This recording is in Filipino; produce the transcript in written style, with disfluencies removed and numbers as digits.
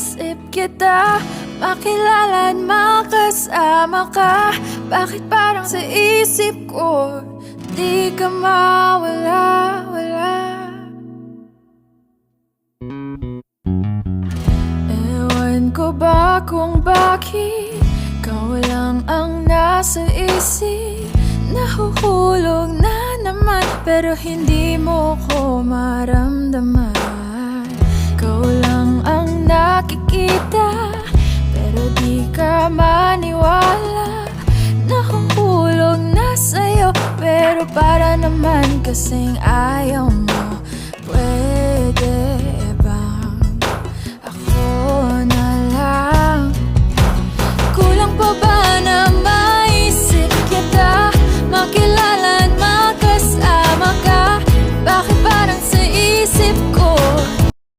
iniisip kita, makilala at makasama ka. Bakit parang sa isip ko di ka mawala, wala. Ewan ko ba kung bakit ikaw lang ang nasa isip. Nahuhulog na naman pero hindi mo ko maramdaman. Ikaw lang ang nakikita pero di ka maniwala. Nahuhulog na sa'yo pero para naman kasing ayaw mo. Pwede